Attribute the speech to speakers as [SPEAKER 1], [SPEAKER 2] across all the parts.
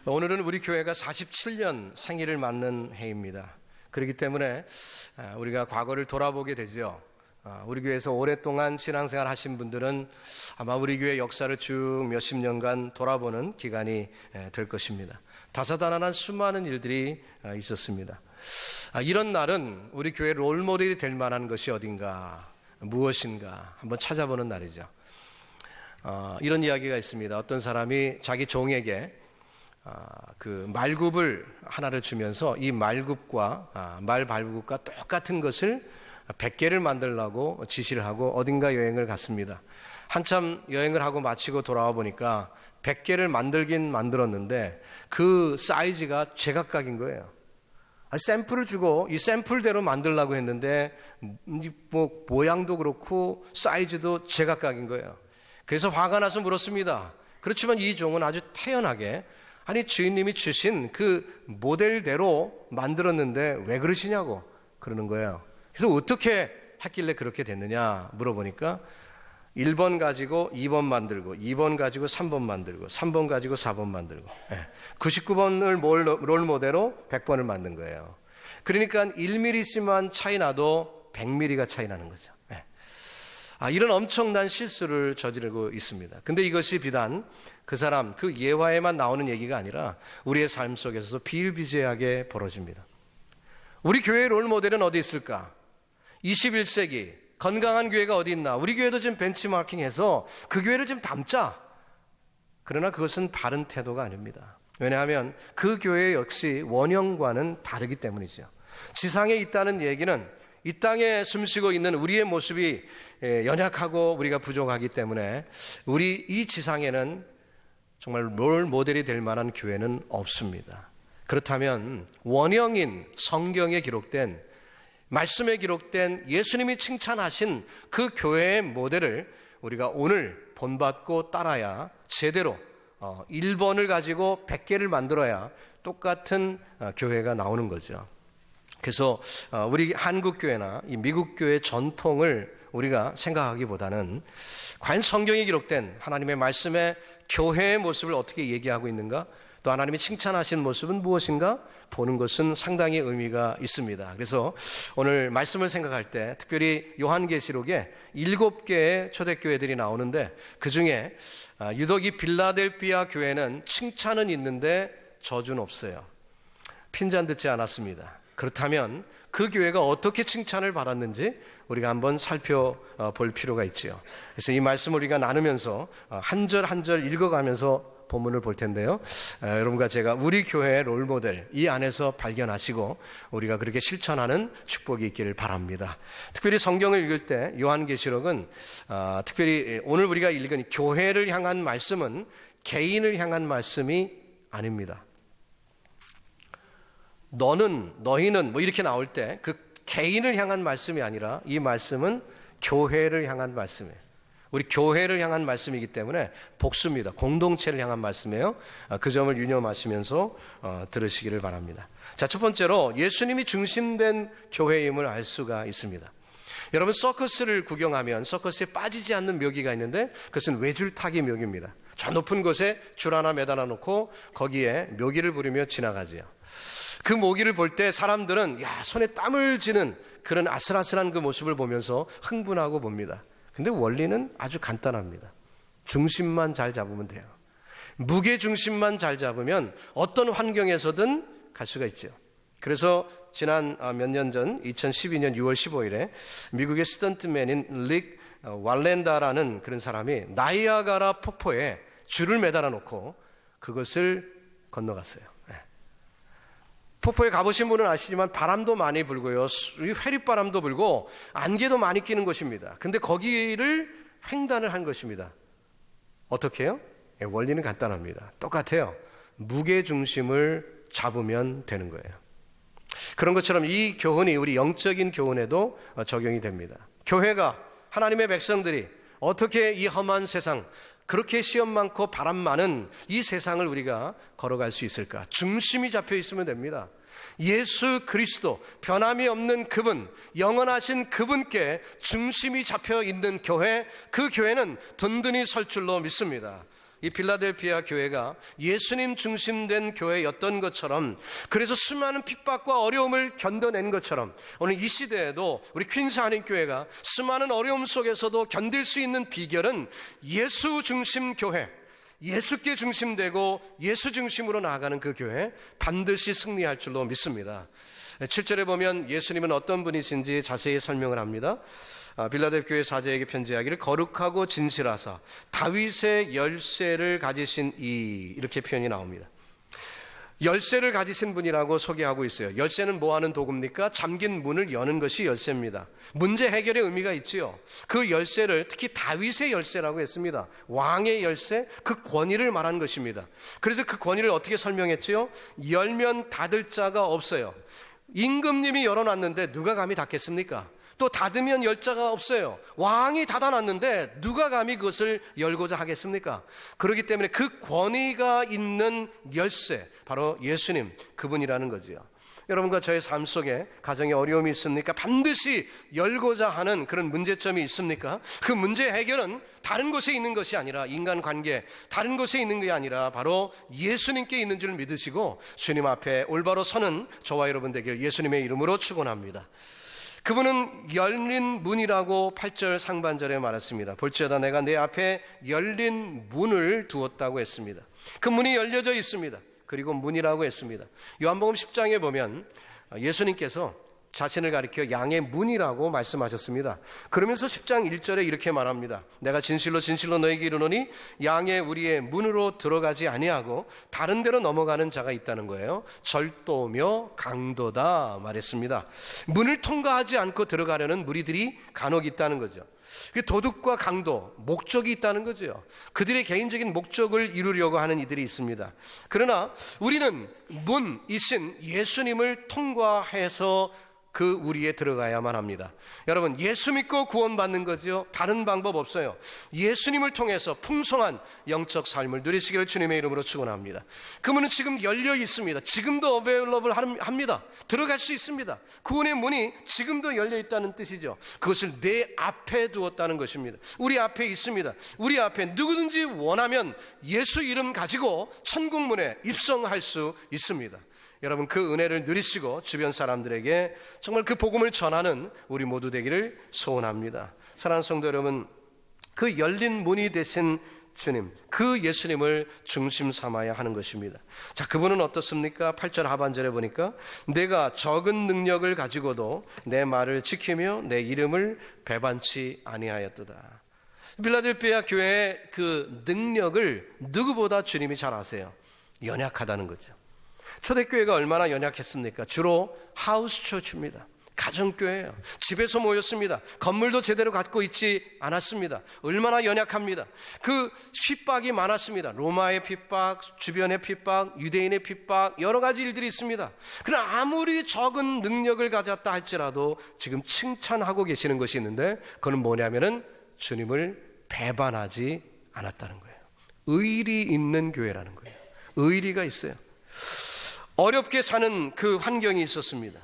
[SPEAKER 1] 오늘은 우리 교회가 47년 생일을 맞는 해입니다. 그렇기 때문에 우리가 과거를 돌아보게 되죠. 우리 교회에서 오랫동안 신앙생활 하신 분들은 아마 우리 교회 역사를 쭉 몇십 년간 돌아보는 기간이 될 것입니다. 다사다난한 수많은 일들이 있었습니다. 이런 날은 우리 교회 롤모델이 될 만한 것이 어딘가, 무엇인가 한번 찾아보는 날이죠. 이런 이야기가 있습니다. 어떤 사람이 자기 종에게 그 말굽을 하나를 주면서 이 말굽과 말발굽과 똑같은 것을 100개를 만들라고 지시를 하고 어딘가 여행을 갔습니다. 한참 여행을 하고 마치고 돌아와 보니까 100개를 만들긴 만들었는데 그 사이즈가 제각각인 거예요. 샘플을 주고 이 샘플대로 만들려고 했는데 뭐 모양도 그렇고 사이즈도 제각각인 거예요. 그래서 화가 나서 물었습니다. 그렇지만 이 종은 아주 태연하게 아니 주인님이 주신 그 모델대로 만들었는데 왜 그러시냐고 그러는 거예요. 그래서 어떻게 했길래 그렇게 됐느냐 물어보니까 1번 가지고 2번 만들고 2번 가지고 3번 만들고 3번 가지고 4번 만들고 99번을 롤모델로 100번을 만든 거예요. 그러니까 1mm씩만 차이 나도 100mm가 차이 나는 거죠. 이런 엄청난 실수를 저지르고 있습니다. 근데 이것이 비단 그 사람, 그 예화에만 나오는 얘기가 아니라 우리의 삶 속에서도 비일비재하게 벌어집니다. 우리 교회의 롤모델은 어디 있을까? 21세기 건강한 교회가 어디 있나? 우리 교회도 좀 벤치마킹해서 그 교회를 좀 닮자. 그러나 그것은 바른 태도가 아닙니다. 왜냐하면 그 교회 역시 원형과는 다르기 때문이죠. 지상에 있다는 얘기는 이 땅에 숨쉬고 있는 우리의 모습이 연약하고 우리가 부족하기 때문에 우리 이 지상에는 정말 롤 모델이 될 만한 교회는 없습니다. 그렇다면 원형인 성경에 기록된 말씀에 기록된 예수님이 칭찬하신 그 교회의 모델을 우리가 오늘 본받고 따라야 제대로 1번을 가지고 100개를 만들어야 똑같은 교회가 나오는 거죠. 그래서 우리 한국 교회나 이 미국 교회의 전통을 우리가 생각하기보다는 과연 성경에 기록된 하나님의 말씀에 교회의 모습을 어떻게 얘기하고 있는가, 또 하나님이 칭찬하신 모습은 무엇인가 보는 것은 상당히 의미가 있습니다. 그래서 오늘 말씀을 생각할 때 특별히 요한계시록에 7개의 초대교회들이 나오는데 그 중에 유독 이 빌라델피아 교회는 칭찬은 있는데 저주는 없어요. 핀잔 듣지 않았습니다. 그렇다면 그 교회가 어떻게 칭찬을 받았는지 우리가 한번 살펴볼 필요가 있지요. 그래서 이 말씀을 우리가 나누면서 한 절 한 절 읽어가면서 본문을 볼 텐데요. 여러분과 제가 우리 교회의 롤모델 이 안에서 발견하시고 우리가 그렇게 실천하는 축복이 있기를 바랍니다. 특별히 성경을 읽을 때 요한계시록은 특별히 오늘 우리가 읽은 교회를 향한 말씀은 개인을 향한 말씀이 아닙니다. 너는, 너희는 뭐 이렇게 나올 때 그 개인을 향한 말씀이 아니라 이 말씀은 교회를 향한 말씀이에요. 우리 교회를 향한 말씀이기 때문에 복수입니다. 공동체를 향한 말씀이에요. 그 점을 유념하시면서 들으시기를 바랍니다. 자, 첫 번째로 예수님이 중심된 교회임을 알 수가 있습니다. 여러분 서커스를 구경하면 서커스에 빠지지 않는 묘기가 있는데 그것은 외줄타기 묘기입니다. 저 높은 곳에 줄 하나 매달아 놓고 거기에 묘기를 부리며 지나가지요. 그 모기를 볼 때 사람들은 손에 땀을 쥐는 그런 아슬아슬한 그 모습을 보면서 흥분하고 봅니다. 근데 원리는 아주 간단합니다. 중심만 잘 잡으면 돼요. 무게 중심만 잘 잡으면 어떤 환경에서든 갈 수가 있죠. 그래서 지난 몇 년 전 2012년 6월 15일에 미국의 스턴트맨인 릭 왈렌다라는 그런 사람이 나이아가라 폭포에 줄을 매달아 놓고 그것을 건너갔어요. 폭포에 가보신 분은 아시지만 바람도 많이 불고요. 회립바람도 불고 안개도 많이 끼는 곳입니다. 근데 거기를 횡단을 한 것입니다. 어떻게 해요? 원리는 간단합니다. 똑같아요. 무게중심을 잡으면 되는 거예요. 그런 것처럼 이 교훈이 우리 영적인 교훈에도 적용이 됩니다. 교회가 하나님의 백성들이 어떻게 이 험한 세상 그렇게 시험 많고 바람 많은 이 세상을 우리가 걸어갈 수 있을까? 중심이 잡혀 있으면 됩니다. 예수 그리스도 변함이 없는 그분, 영원하신 그분께 중심이 잡혀 있는 교회, 그 교회는 든든히 설 줄로 믿습니다. 이 빌라델피아 교회가 예수님 중심된 교회였던 것처럼, 그래서 수많은 핍박과 어려움을 견뎌낸 것처럼 오늘 이 시대에도 우리 퀸스 한인교회가 수많은 어려움 속에서도 견딜 수 있는 비결은 예수 중심 교회, 예수께 중심되고 예수 중심으로 나아가는 그 교회, 반드시 승리할 줄로 믿습니다. 7절에 보면 예수님은 어떤 분이신지 자세히 설명을 합니다. 빌라델 교회 사제에게 편지하기를 거룩하고 진실하사 다윗의 열쇠를 가지신 이렇게 표현이 나옵니다. 열쇠를 가지신 분이라고 소개하고 있어요. 열쇠는 뭐 하는 도구입니까? 잠긴 문을 여는 것이 열쇠입니다. 문제 해결의 의미가 있지요. 그 열쇠를 특히 다윗의 열쇠라고 했습니다. 왕의 열쇠, 그 권위를 말한 것입니다. 그래서 그 권위를 어떻게 설명했지요? 열면 닫을 자가 없어요. 임금님이 열어놨는데 누가 감히 닫겠습니까? 또 닫으면 열 자가 없어요. 왕이 닫아놨는데 누가 감히 그것을 열고자 하겠습니까? 그렇기 때문에 그 권위가 있는 열쇠, 바로 예수님, 그분이라는 거지요. 여러분과 저의 삶 속에 가정에 어려움이 있습니까? 반드시 열고자 하는 그런 문제점이 있습니까? 그 문제 해결은 다른 곳에 있는 것이 아니라, 인간관계 다른 곳에 있는 게 아니라 바로 예수님께 있는 줄 믿으시고 주님 앞에 올바로 서는 저와 여러분 되길 예수님의 이름으로 축원합니다. 그분은 열린 문이라고 8절 상반절에 말했습니다. 볼지어다 내가 내 앞에 열린 문을 두었다고 했습니다. 그 문이 열려져 있습니다. 그리고 문이라고 했습니다. 요한복음 10장에 보면 예수님께서 자신을 가리켜 양의 문이라고 말씀하셨습니다. 그러면서 10장 1절에 이렇게 말합니다. 내가 진실로 진실로 너에게 이르노니 양의 우리의 문으로 들어가지 아니하고 다른 데로 넘어가는 자가 있다는 거예요. 절도며 강도다 말했습니다. 문을 통과하지 않고 들어가려는 무리들이 간혹 있다는 거죠. 도둑과 강도, 목적이 있다는 거죠. 그들의 개인적인 목적을 이루려고 하는 이들이 있습니다. 그러나 우리는 문이신 예수님을 통과해서 그 우리에 들어가야만 합니다. 여러분, 예수 믿고 구원받는 거죠. 다른 방법 없어요. 예수님을 통해서 풍성한 영적 삶을 누리시기를 주님의 이름으로 축원합니다. 그 문은 지금 열려 있습니다. 지금도 어베일러블 합니다. 들어갈 수 있습니다. 구원의 문이 지금도 열려 있다는 뜻이죠. 그것을 내 앞에 두었다는 것입니다. 우리 앞에 있습니다. 우리 앞에 누구든지 원하면 예수 이름 가지고 천국 문에 입성할 수 있습니다. 여러분, 그 은혜를 누리시고 주변 사람들에게 정말 그 복음을 전하는 우리 모두 되기를 소원합니다. 사랑하는 성도 여러분, 그 열린 문이 되신 주님, 그 예수님을 중심 삼아야 하는 것입니다. 자, 그분은 어떻습니까? 8절 하반절에 보니까 내가 적은 능력을 가지고도 내 말을 지키며 내 이름을 배반치 아니하였도다. 빌라델피아 교회의 그 능력을 누구보다 주님이 잘 아세요. 연약하다는 거죠. 초대교회가 얼마나 연약했습니까? 주로 하우스 처치입니다. 가정교회예요. 집에서 모였습니다. 건물도 제대로 갖고 있지 않았습니다. 얼마나 연약합니다. 그 핍박이 많았습니다. 로마의 핍박, 주변의 핍박, 유대인의 핍박, 여러 가지 일들이 있습니다. 그러나 아무리 적은 능력을 가졌다 할지라도 지금 칭찬하고 계시는 것이 있는데, 그건 뭐냐면은 주님을 배반하지 않았다는 거예요. 의리 있는 교회라는 거예요. 의리가 있어요. 어렵게 사는 그 환경이 있었습니다.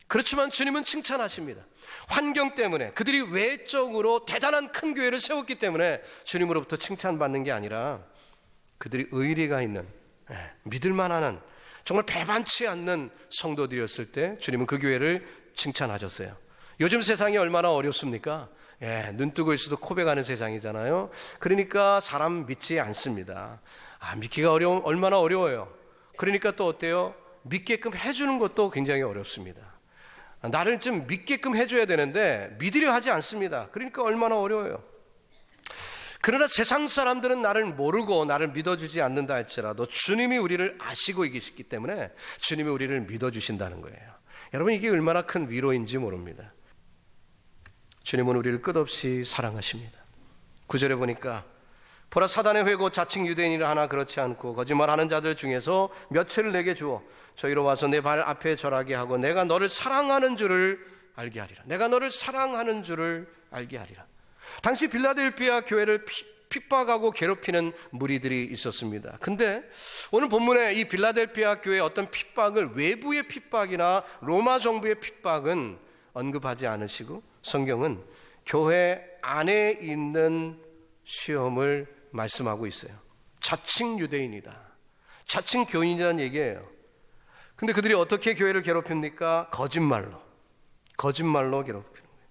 [SPEAKER 1] 그렇지만 주님은 칭찬하십니다. 환경 때문에, 그들이 외적으로 대단한 큰 교회를 세웠기 때문에 주님으로부터 칭찬받는 게 아니라 그들이 의리가 있는, 믿을만한, 정말 배반치 않는 성도들이었을 때 주님은 그 교회를 칭찬하셨어요. 요즘 세상이 얼마나 어렵습니까? 눈 뜨고 있어도 코베가는 세상이잖아요. 그러니까 사람 믿지 않습니다. 믿기가 얼마나 어려워요. 그러니까 또 어때요? 믿게끔 해주는 것도 굉장히 어렵습니다. 나를 좀 믿게끔 해줘야 되는데 믿으려 하지 않습니다. 그러니까 얼마나 어려워요. 그러나 세상 사람들은 나를 모르고 나를 믿어주지 않는다 할지라도 주님이 우리를 아시고 계시기 때문에 주님이 우리를 믿어주신다는 거예요. 여러분, 이게 얼마나 큰 위로인지 모릅니다. 주님은 우리를 끝없이 사랑하십니다. 9절에 보니까 보라, 사단의 회고 자칭 유대인이라 하나 그렇지 않고 거짓말하는 자들 중에서 몇을 내게 주어 저희로 와서 내 발 앞에 절하게 하고 내가 너를 사랑하는 줄을 알게 하리라. 내가 너를 사랑하는 줄을 알게 하리라. 당시 빌라델피아 교회를 핍박하고 괴롭히는 무리들이 있었습니다. 근데 오늘 본문에 이 빌라델피아 교회의 어떤 핍박을, 외부의 핍박이나 로마 정부의 핍박은 언급하지 않으시고 성경은 교회 안에 있는 시험을 말씀하고 있어요. 자칭 유대인이다. 자칭 교인이라는 얘기예요. 근데 그들이 어떻게 교회를 괴롭힙니까? 거짓말로 괴롭히는 거예요.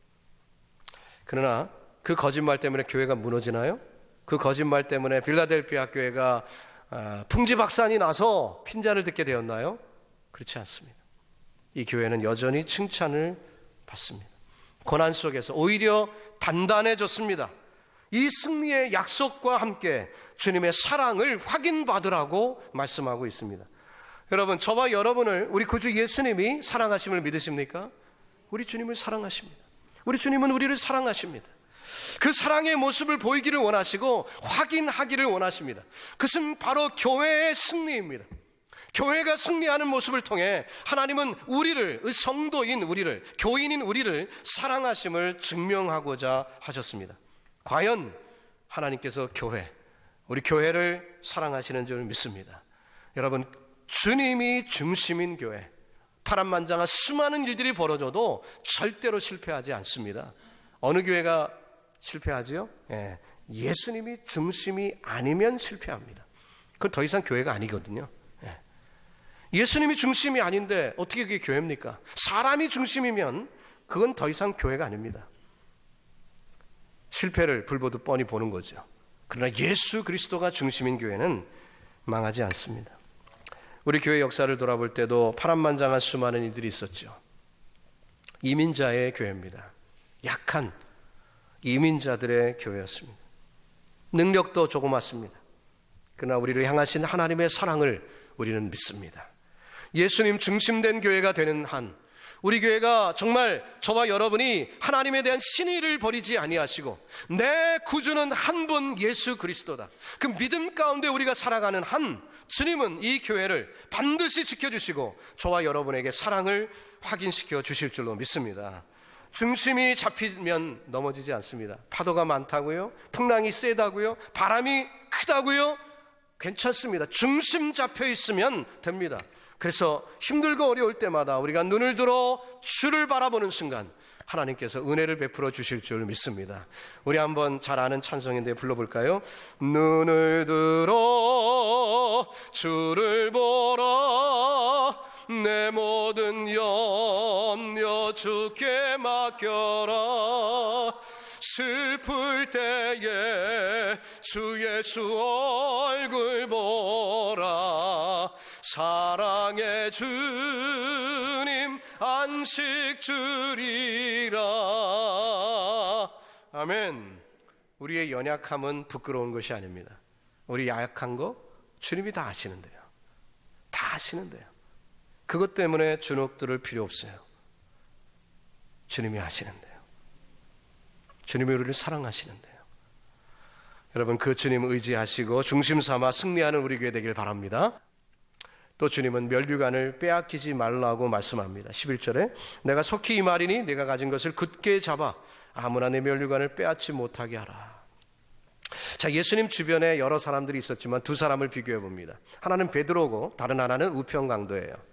[SPEAKER 1] 그러나 그 거짓말 때문에 교회가 무너지나요? 그 거짓말 때문에 빌라델피아 교회가 풍지박산이 나서 핀잔을 듣게 되었나요? 그렇지 않습니다. 이 교회는 여전히 칭찬을 받습니다. 고난 속에서 오히려 단단해졌습니다. 이 승리의 약속과 함께 주님의 사랑을 확인받으라고 말씀하고 있습니다. 여러분, 저와 여러분을 우리 구주 예수님이 사랑하심을 믿으십니까? 우리 주님을 사랑하십니다. 우리 주님은 우리를 사랑하십니다. 그 사랑의 모습을 보이기를 원하시고 확인하기를 원하십니다. 그것은 바로 교회의 승리입니다. 교회가 승리하는 모습을 통해 하나님은 우리를, 성도인 우리를, 교인인 우리를 사랑하심을 증명하고자 하셨습니다. 과연 하나님께서 우리 교회를 사랑하시는 줄 믿습니다. 여러분, 주님이 중심인 교회, 파란만장한 수많은 일들이 벌어져도 절대로 실패하지 않습니다. 어느 교회가 실패하지요? 예수님이 중심이 아니면 실패합니다. 그건 더 이상 교회가 아니거든요. 예수님이 중심이 아닌데 어떻게 그게 교회입니까? 사람이 중심이면 그건 더 이상 교회가 아닙니다. 실패를 불보듯 뻔히 보는 거죠. 그러나 예수 그리스도가 중심인 교회는 망하지 않습니다. 우리 교회 역사를 돌아볼 때도 파란만장한 수많은 이들이 있었죠. 이민자의 교회입니다. 약한 이민자들의 교회였습니다. 능력도 조그맣습니다. 그러나 우리를 향하신 하나님의 사랑을 우리는 믿습니다. 예수님 중심된 교회가 되는 한, 우리 교회가 정말 저와 여러분이 하나님에 대한 신의를 버리지 아니하시고 내 구주는 한 분 예수 그리스도다, 그 믿음 가운데 우리가 살아가는 한, 주님은 이 교회를 반드시 지켜주시고 저와 여러분에게 사랑을 확인시켜 주실 줄로 믿습니다. 중심이 잡히면 넘어지지 않습니다. 파도가 많다고요? 풍랑이 세다고요? 바람이 크다고요? 괜찮습니다. 중심 잡혀 있으면 됩니다. 그래서 힘들고 어려울 때마다 우리가 눈을 들어 주를 바라보는 순간 하나님께서 은혜를 베풀어 주실 줄 믿습니다. 우리 한번 잘 아는 찬송인데 불러볼까요? 눈을 들어 주를 보라, 내 모든 염려 주께 맡겨라, 슬플 때에 주 예수 얼굴 보라, 사랑의 주님 안식 주리라. 아멘. 우리의 연약함은 부끄러운 것이 아닙니다. 우리 약한 거 주님이 다 아시는데요. 다 아시는데요. 그것 때문에 주눅 들을 필요 없어요. 주님이 아시는데요. 주님이 우리를 사랑하시는데요. 여러분, 그 주님 의지하시고 중심 삼아 승리하는 우리 교회 되길 바랍니다. 또 주님은 면류관을 빼앗기지 말라고 말씀합니다. 11절에 내가 속히 이 말이니 내가 가진 것을 굳게 잡아 아무나 내 면류관을 빼앗지 못하게 하라. 자, 예수님 주변에 여러 사람들이 있었지만 두 사람을 비교해 봅니다. 하나는 베드로고 다른 하나는 우평강도예요.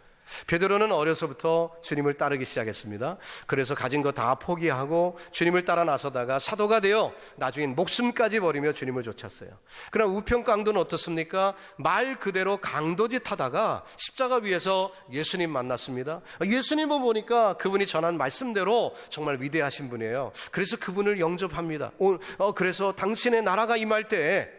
[SPEAKER 1] 베드로는 어려서부터 주님을 따르기 시작했습니다. 그래서 가진 거 다 포기하고 주님을 따라 나서다가 사도가 되어 나중엔 목숨까지 버리며 주님을 쫓았어요. 그러나 우평강도는 어떻습니까? 말 그대로 강도짓 하다가 십자가 위에서 예수님 만났습니다. 예수님을 보니까 그분이 전한 말씀대로 정말 위대하신 분이에요. 그래서 그분을 영접합니다. 그래서 당신의 나라가 임할 때에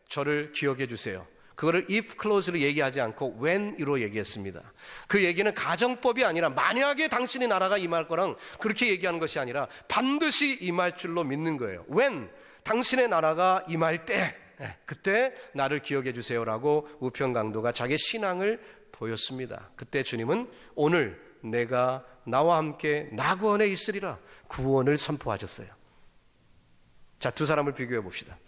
[SPEAKER 1] 저를 기억해 주세요. 그거를 if clause로 얘기하지 않고 when으로 얘기했습니다. 그 얘기는 가정법이 아니라 만약에 당신의 나라가 임할 거랑 그렇게 얘기하는 것이 아니라 반드시 임할 줄로 믿는 거예요. when, 당신의 나라가 임할 때, 그때 나를 기억해 주세요라고 우평강도가 자기의 신앙을 보였습니다. 그때 주님은 오늘 내가 나와 함께 나구원에 있으리라 구원을 선포하셨어요. 자, 두 사람을 비교해 봅시다.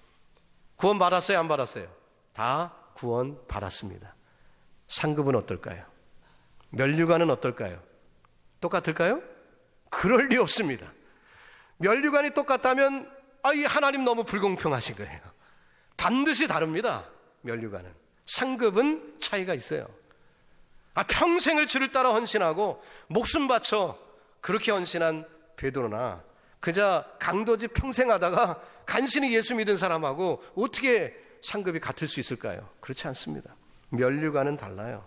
[SPEAKER 1] 구원 받았어요, 안 받았어요? 다 구원 받았습니다. 상급은 어떨까요? 면류관은 어떨까요? 똑같을까요? 그럴 리 없습니다. 면류관이 똑같다면 이 하나님 너무 불공평하신 거예요. 반드시 다릅니다. 면류관은. 상급은 차이가 있어요. 평생을 주를 따라 헌신하고 목숨 바쳐 그렇게 헌신한 베드로나 그저 강도짓 평생 하다가 간신히 예수 믿은 사람하고 어떻게 상급이 같을 수 있을까요? 그렇지 않습니다. 면류관은 달라요.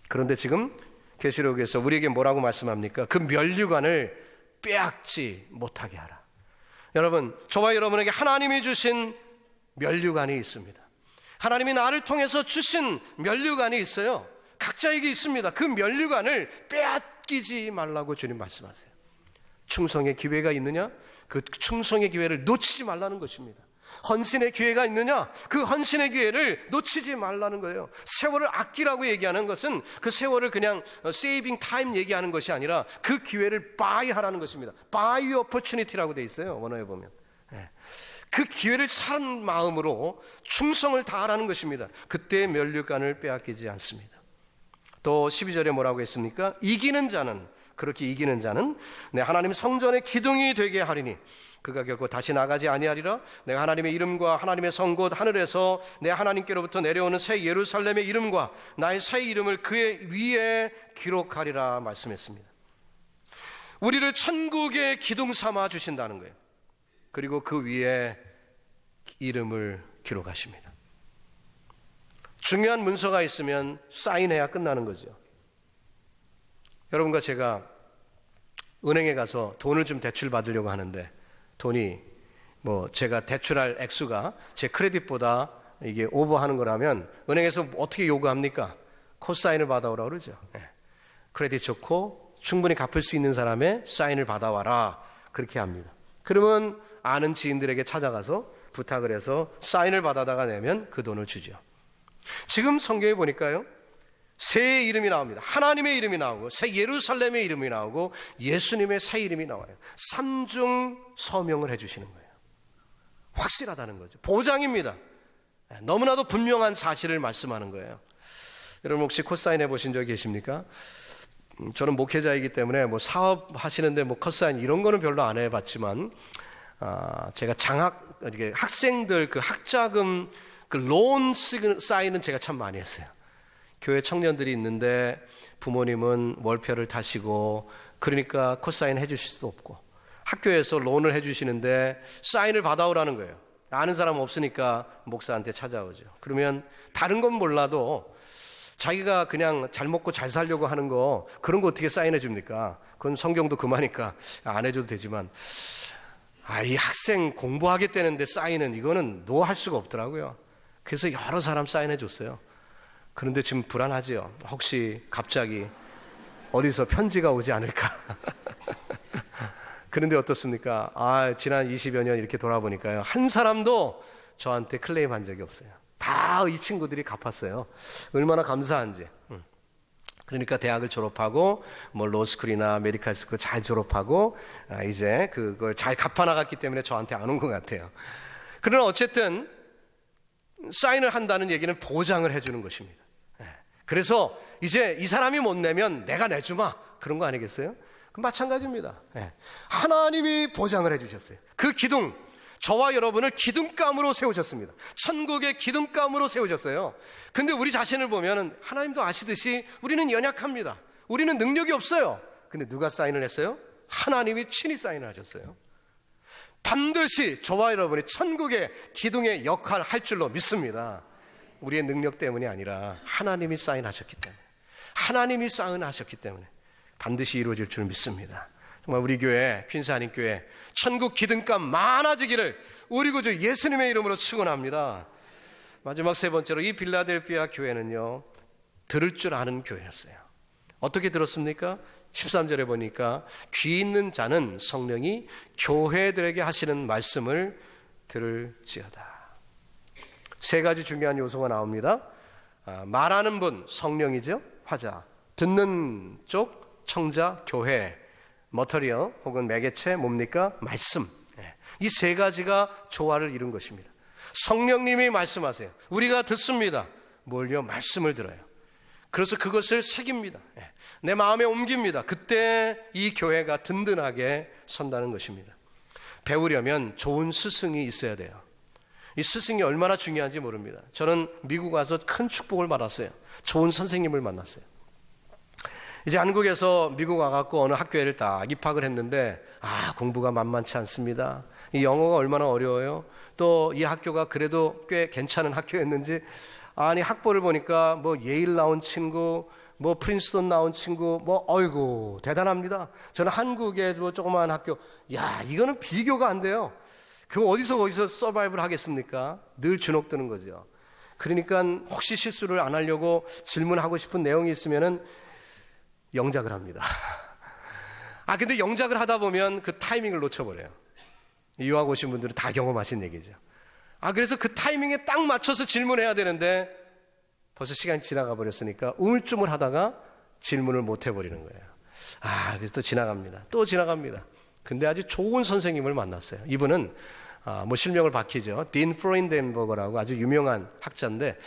[SPEAKER 1] 그런데 지금 계시록에서 우리에게 뭐라고 말씀합니까? 그 면류관을 빼앗지 못하게 하라. 여러분, 저와 여러분에게 하나님이 주신 면류관이 있습니다. 하나님이 나를 통해서 주신 면류관이 있어요. 각자에게 있습니다. 그 면류관을 빼앗기지 말라고 주님 말씀하세요. 충성의 기회가 있느냐? 그 충성의 기회를 놓치지 말라는 것입니다. 헌신의 기회가 있느냐? 그 헌신의 기회를 놓치지 말라는 거예요. 세월을 아끼라고 얘기하는 것은 그 세월을 그냥 세이빙 타임 얘기하는 것이 아니라 그 기회를 buy 하라는 것입니다. buy opportunity라고 돼 있어요. 원어에 보면. 그 기회를 사는 마음으로 충성을 다하라는 것입니다. 그때 면류관을 빼앗기지 않습니다. 또 12절에 뭐라고 했습니까? 그렇게 이기는 자는 내 하나님 성전의 기둥이 되게 하리니 그가 결코 다시 나가지 아니하리라. 내가 하나님의 이름과 하나님의 성 곧 하늘에서 내 하나님께로부터 내려오는 새 예루살렘의 이름과 나의 새 이름을 그의 위에 기록하리라 말씀했습니다. 우리를 천국의 기둥 삼아 주신다는 거예요. 그리고 그 위에 이름을 기록하십니다. 중요한 문서가 있으면 사인해야 끝나는 거죠. 여러분과 제가 은행에 가서 돈을 좀 대출 받으려고 하는데 돈이 제가 대출할 액수가 제 크레딧보다 이게 오버하는 거라면 은행에서 어떻게 요구합니까? 코사인을 받아오라 그러죠. 크레딧 좋고 충분히 갚을 수 있는 사람의 사인을 받아와라 그렇게 합니다. 그러면 아는 지인들에게 찾아가서 부탁을 해서 사인을 받아다가 내면 그 돈을 주죠. 지금 성경에 보니까요, 새 이름이 나옵니다. 하나님의 이름이 나오고 새 예루살렘의 이름이 나오고 예수님의 새 이름이 나와요. 삼중 서명을 해주시는 거예요. 확실하다는 거죠. 보장입니다. 너무나도 분명한 사실을 말씀하는 거예요. 여러분 혹시 코사인 해보신 적 계십니까? 저는 목회자이기 때문에 사업 하시는데 코사인 이런 거는 별로 안 해봤지만 제가 학생들 그 학자금 그 론 사인은 제가 참 많이 했어요. 교회 청년들이 있는데 부모님은 월표를 타시고 그러니까 코사인 해주실 수도 없고 학교에서 론을 해주시는데 사인을 받아오라는 거예요. 아는 사람 없으니까 목사한테 찾아오죠. 그러면 다른 건 몰라도 자기가 그냥 잘 먹고 잘 살려고 하는 거 그런 거 어떻게 사인해 줍니까? 그건 성경도 그만이니까 안 해줘도 되지만 이 학생 공부하겠다는데 사인은 이거는 노 할 수가 없더라고요. 그래서 여러 사람 사인해 줬어요. 그런데 지금 불안하죠. 혹시 갑자기 어디서 편지가 오지 않을까? 그런데 어떻습니까? 지난 20여 년 이렇게 돌아보니까요, 한 사람도 저한테 클레임한 적이 없어요. 다 이 친구들이 갚았어요. 얼마나 감사한지. 그러니까 대학을 졸업하고 로스쿨이나 메디칼 스쿨 잘 졸업하고 이제 그걸 잘 갚아나갔기 때문에 저한테 안 온 것 같아요. 그러나 어쨌든 사인을 한다는 얘기는 보장을 해주는 것입니다. 그래서 이제 이 사람이 못 내면 내가 내주마 그런 거 아니겠어요? 마찬가지입니다. 하나님이 보장을 해주셨어요. 그 기둥, 저와 여러분을 기둥감으로 세우셨습니다. 천국의 기둥감으로 세우셨어요. 근데 우리 자신을 보면 하나님도 아시듯이 우리는 연약합니다. 우리는 능력이 없어요. 근데 누가 사인을 했어요? 하나님이 친히 사인을 하셨어요. 반드시 저와 여러분이 천국의 기둥의 역할을 할 줄로 믿습니다. 우리의 능력 때문이 아니라 하나님이 사인하셨기 때문에, 하나님이 사인하셨기 때문에 반드시 이루어질 줄 믿습니다. 정말 우리 교회, 퀸스 한인교회 천국 기둥감 많아지기를 우리 구주 예수님의 이름으로 축원합니다. 마지막 세 번째로 이 빌라델피아 교회는요, 들을 줄 아는 교회였어요. 어떻게 들었습니까? 13절에 보니까 귀 있는 자는 성령이 교회들에게 하시는 말씀을 들을지어다. 세 가지 중요한 요소가 나옵니다. 말하는 분 성령이죠, 화자. 듣는 쪽 청자, 교회. 머터리얼 혹은 매개체 뭡니까? 말씀. 이 세 가지가 조화를 이룬 것입니다. 성령님이 말씀하세요. 우리가 듣습니다. 뭘요? 말씀을 들어요. 그래서 그것을 새깁니다. 내 마음에 옮깁니다. 그때 이 교회가 든든하게 선다는 것입니다. 배우려면 좋은 스승이 있어야 돼요. 이 스승이 얼마나 중요한지 모릅니다. 저는 미국 와서 큰 축복을 받았어요. 좋은 선생님을 만났어요. 이제 한국에서 미국 와갖고 어느 학교에를 딱 입학을 했는데 공부가 만만치 않습니다. 이 영어가 얼마나 어려워요. 또 이 학교가 그래도 꽤 괜찮은 학교였는지, 아니 학벌을 보니까 뭐 예일 나온 친구, 뭐 프린스턴 나온 친구, 뭐 어이구 대단합니다. 저는 한국의 뭐 조그마한 학교, 야 이거는 비교가 안 돼요. 그럼 거기서 서바이벌 하겠습니까? 늘 주눅드는 거죠. 그러니까 혹시 실수를 안 하려고 질문하고 싶은 내용이 있으면은 영작을 합니다. 근데 영작을 하다 보면 그 타이밍을 놓쳐버려요. 유학 오신 분들은 다 경험하신 얘기죠. 그래서 그 타이밍에 딱 맞춰서 질문해야 되는데 벌써 시간이 지나가 버렸으니까 우물쭈물 하다가 질문을 못 해버리는 거예요. 그래서 또 지나갑니다. 근데 아주 좋은 선생님을 만났어요. 이분은 뭐 실명을 밝히죠. 딘 프로인덴버거라고 아주 유명한 학자인데,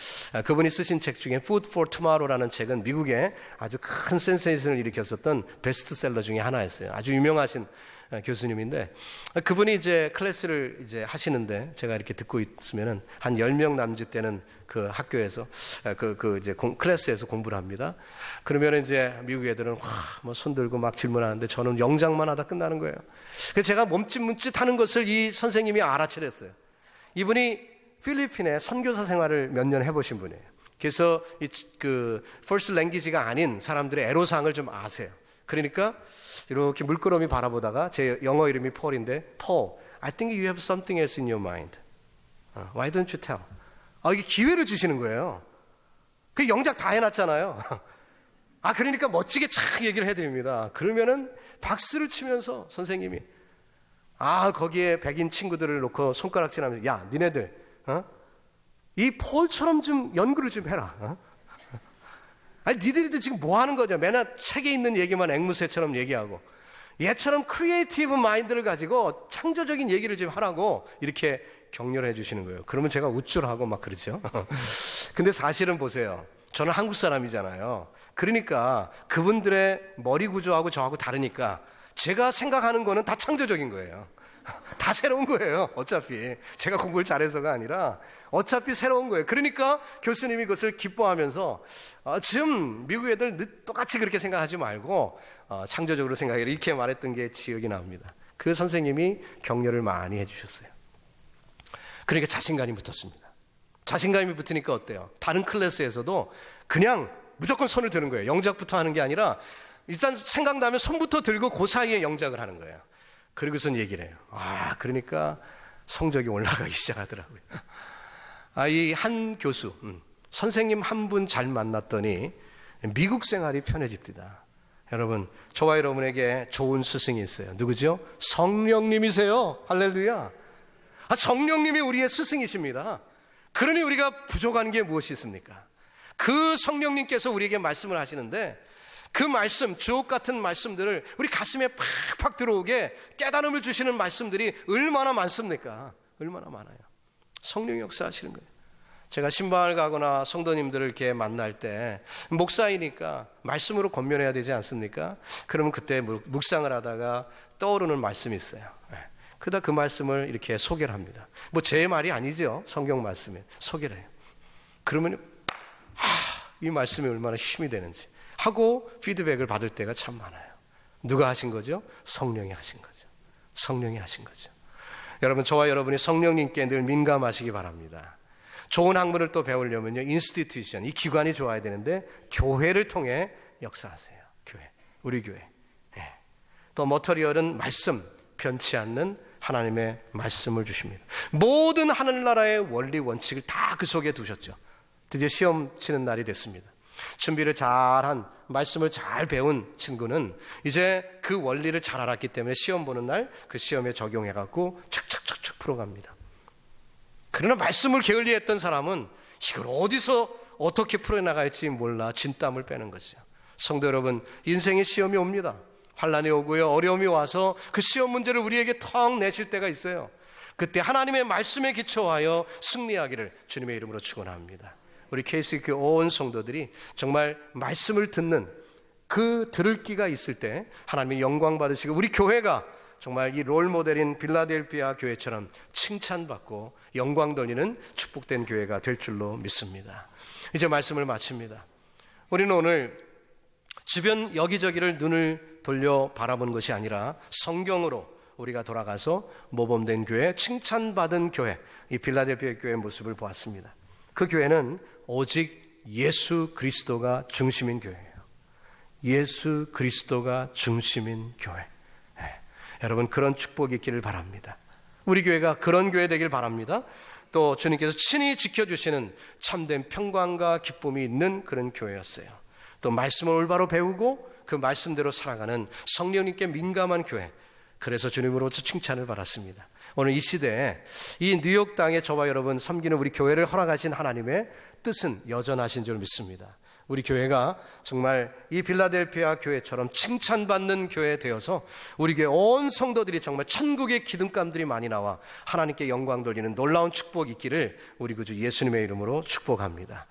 [SPEAKER 1] 그분이 쓰신 책 중에 Food for Tomorrow라는 책은 미국에 아주 큰 센세이션을 일으켰었던 베스트셀러 중에 하나였어요. 아주 유명하신 교수님인데, 그분이 이제 클래스를 이제 하시는데, 제가 이렇게 듣고 있으면은 한 10명 남짓 되는 그 학교에서 이제 클래스에서 공부를 합니다. 그러면 이제 미국 애들은 뭐 손 들고 막 질문하는데 저는 영작만 하다 끝나는 거예요. 그래서 제가 몸짓 하는 것을 이 선생님이 알아채렸어요. 이분이 필리핀에 선교사 생활을 몇 년 해보신 분이에요. 그래서 그 first language가 아닌 사람들의 애로사항을 좀 아세요. 그러니까 이렇게 물끄러미 바라보다가, 제 영어 이름이 폴인데, Paul, I think you have something else in your mind. Why don't you tell? 이게 기회를 주시는 거예요. 그 영작 다 해놨잖아요. 그러니까 멋지게 착 얘기를 해드립니다. 그러면은 박수를 치면서 선생님이 거기에 백인 친구들을 놓고 손가락질하면서, 야 니네들 이 폴처럼 좀 연구를 좀 해라. 니들이 지금 뭐 하는 거냐. 맨날 책에 있는 얘기만 앵무새처럼 얘기하고, 얘처럼 크리에이티브 마인드를 가지고 창조적인 얘기를 좀 하라고 이렇게 격려를 해주시는 거예요. 그러면 제가 우쭐하고 막 그러죠. 근데 사실은 보세요. 저는 한국 사람이잖아요. 그러니까 그분들의 머리 구조하고 저하고 다르니까 제가 생각하는 거는 다 창조적인 거예요. 다 새로운 거예요. 어차피 제가 공부를 잘해서가 아니라 어차피 새로운 거예요. 그러니까 교수님이 그것을 기뻐하면서 지금 미국 애들 똑같이 그렇게 생각하지 말고 창조적으로 생각해라, 이렇게 말했던 게 기억이 납니다. 그 선생님이 격려를 많이 해주셨어요. 그러니까 자신감이 붙었습니다. 자신감이 붙으니까 어때요? 다른 클래스에서도 그냥 무조건 손을 드는 거예요. 영작부터 하는 게 아니라 일단 생각나면 손부터 들고 그 사이에 영작을 하는 거예요. 그리고선 얘기를 해요. 그러니까 성적이 올라가기 시작하더라고요. 이 한 교수, 선생님 한 분 잘 만났더니 미국 생활이 편해집니다. 여러분, 저와 여러분에게 좋은 스승이 있어요. 누구죠? 성령님이세요. 할렐루야. 성령님이 우리의 스승이십니다. 그러니 우리가 부족한 게 무엇이 있습니까? 그 성령님께서 우리에게 말씀을 하시는데, 그 말씀, 주옥 같은 말씀들을 우리 가슴에 팍팍 들어오게 깨달음을 주시는 말씀들이 얼마나 많습니까? 얼마나 많아요. 성령이 역사하시는 거예요. 제가 신방을 가거나 성도님들을 이렇게 만날 때, 목사이니까 말씀으로 권면해야 되지 않습니까? 그러면 그때 묵상을 하다가 떠오르는 말씀이 있어요. 그러다 그 말씀을 이렇게 소개를 합니다. 뭐 제 말이 아니죠. 성경 말씀에 소개를 해요. 그러면 이 말씀이 얼마나 힘이 되는지 하고 피드백을 받을 때가 참 많아요. 누가 하신 거죠? 성령이 하신 거죠. 성령이 하신 거죠. 여러분, 저와 여러분이 성령님께 늘 민감하시기 바랍니다. 좋은 학문을 또 배우려면요, 인스티튜션, 이 기관이 좋아야 되는데 교회를 통해 역사하세요. 교회, 우리 교회. 또 머터리얼은 말씀, 변치 않는 하나님의 말씀을 주십니다. 모든 하늘나라의 원리 원칙을 다 그 속에 두셨죠. 드디어 시험 치는 날이 됐습니다. 준비를 잘한, 말씀을 잘 배운 친구는 이제 그 원리를 잘 알았기 때문에 시험 보는 날 그 시험에 적용해갖고 착착착착 풀어갑니다. 그러나 말씀을 게을리했던 사람은 이걸 어디서 어떻게 풀어나갈지 몰라 진땀을 빼는 거죠. 성도 여러분, 인생의 시험이 옵니다. 환난이 오고요, 어려움이 와서 그 시험 문제를 우리에게 턱 내실 때가 있어요. 그때 하나님의 말씀에 기초하여 승리하기를 주님의 이름으로 축원합니다. 우리 KCK 온 성도들이 정말 말씀을 듣는 그 들을 기가 있을 때 하나님의 영광 받으시고, 우리 교회가 정말 이 롤모델인 빌라델피아 교회처럼 칭찬받고 영광 돌리는 축복된 교회가 될 줄로 믿습니다. 이제 말씀을 마칩니다. 우리는 오늘 주변 여기저기를 눈을 돌려 바라보는 것이 아니라 성경으로 우리가 돌아가서 모범된 교회, 칭찬받은 교회, 이 빌라델피아 교회의 모습을 보았습니다. 그 교회는 오직 예수 그리스도가 중심인 교회예요. 예수 그리스도가 중심인 교회. 여러분, 그런 축복이 있기를 바랍니다. 우리 교회가 그런 교회 되길 바랍니다. 또 주님께서 친히 지켜주시는 참된 평강과 기쁨이 있는 그런 교회였어요. 또 말씀을 올바로 배우고 그 말씀대로 살아가는 성령님께 민감한 교회, 그래서 주님으로부터 칭찬을 받았습니다. 오늘 이 시대에 이 뉴욕 땅에 저와 여러분 섬기는 우리 교회를 허락하신 하나님의 뜻은 여전하신 줄 믿습니다. 우리 교회가 정말 이 빌라델피아 교회처럼 칭찬받는 교회 되어서 우리 교회 온 성도들이 정말 천국의 기둥감들이 많이 나와 하나님께 영광 돌리는 놀라운 축복이 있기를 우리 구주 예수님의 이름으로 축복합니다.